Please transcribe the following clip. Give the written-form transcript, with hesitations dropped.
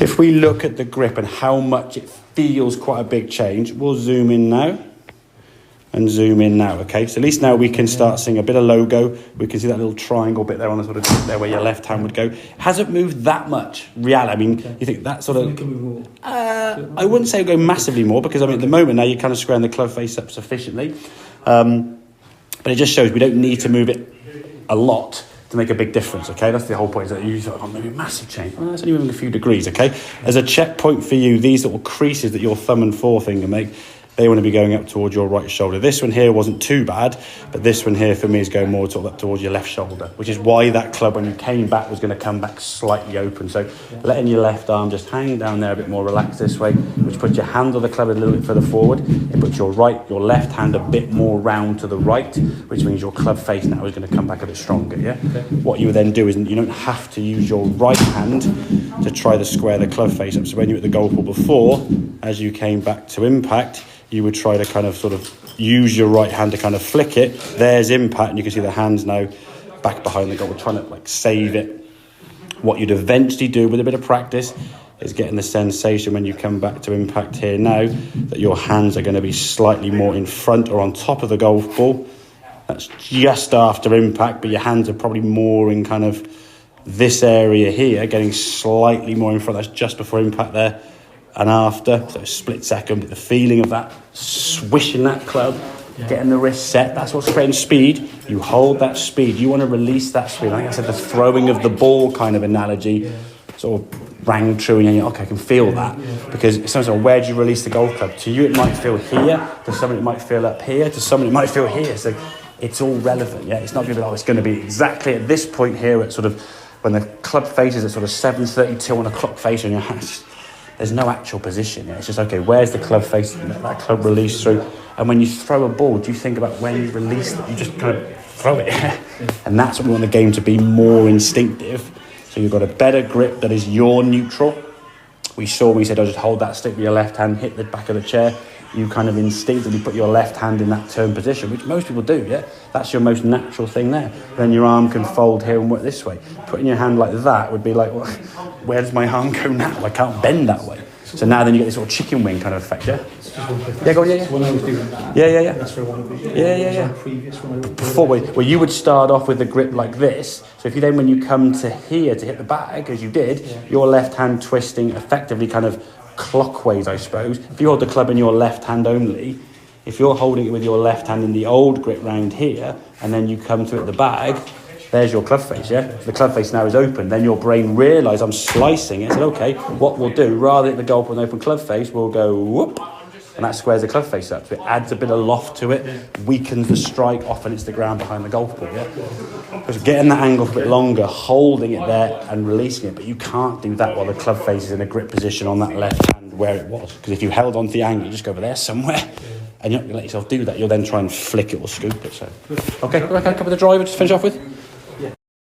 If we look at the grip and how much it feels quite a big change, we'll zoom in now and zoom in now, okay? So at least now we can start seeing a bit of logo. We can see that little triangle bit there on the sort of there where your left hand would go. Hasn't moved that much, I mean, you think that sort of... I wouldn't say go massively more because, I mean, at the moment now you're kind of squaring the club face up sufficiently. But it just shows we don't need to move it a lot to make a big difference, okay? That's the whole point, is that you thought, maybe a massive change. Well, that's only moving a few degrees, okay? As a checkpoint for you, these little creases that your thumb and forefinger make, they want to be going up towards your right shoulder. This one here wasn't too bad, but this one here for me is going more up towards your left shoulder, which is why that club, when you came back, was going to come back slightly open. So letting your left arm just hang down there a bit more relaxed this way, which puts your hand on the club a little bit further forward. It puts your left hand a bit more round to the right, which means your club face now is going to come back a bit stronger, yeah? Okay. What you would then do is you don't have to use your right hand to try to square the club face up. So when you were at the golf ball before, as you came back to impact, you would try to kind of sort of use your right hand to kind of flick it. There's impact, and you can see the hands now back behind the goal. We're trying to like save it. What you'd eventually do with a bit of practice is getting the sensation when you come back to impact here now that your hands are going to be slightly more in front or on top of the golf ball. That's just after impact, but your hands are probably more in kind of this area here, getting slightly more in front. That's just before impact there. And after, so a split second, but the feeling of that, swishing that club, getting the wrist set, that's what's creating speed. You hold that speed. You want to release that speed. Like I said, the throwing of the ball kind of analogy sort of rang true, and you're okay, I can feel that. Because it's sometimes, where do you release the golf club? To you, it might feel here. To someone, it might feel up here. To someone, it might feel here. So it's all relevant, yeah? It's not going to be, it's going to be exactly at this point here at sort of, when the club faces at sort of 7:32 on a clock face on your hands. There's no actual position. It's just, okay, where's the club face? Let that club release through. And when you throw a ball, do you think about when you release it? You just kind of throw it. And that's what we want the game to be, more instinctive. So you've got a better grip that is your neutral. We said, just hold that stick with your left hand, hit the back of the chair. You kind of instinctively put your left hand in that turn position, which most people do, yeah? That's your most natural thing there. Then your arm can fold here and work this way. Putting your hand like that would be like, well, where does my arm go now? I can't bend that way. So now then you get this sort of chicken wing kind of effect, yeah? Yeah, go on, yeah. When I was doing that, yeah. That's for one of the previous one. Before, well, you would start off with the grip like this. So if you then, when you come to here to hit the bag, as you did, your left hand twisting effectively kind of clockwise, I suppose. If you hold the club in your left hand only, if you're holding it with your left hand in the old grip round here, and then you come to it the bag, there's your club face, yeah? The club face now is open. Then your brain realised I'm slicing it. Said, okay, what we'll do, rather than the golf with an open club face, we'll go whoop, and that squares the club face up. So it adds a bit of loft to it, weakens the strike, often it's the ground behind the golf ball, yeah? Just getting that angle for a bit longer, holding it there and releasing it, but you can't do that while the club face is in a grip position on that left hand where it was. Because if you held onto the angle, you just go over there somewhere, and you're not going to let yourself do that. You'll then try and flick it or scoop it. So, okay, can I come with the driver just finish off with?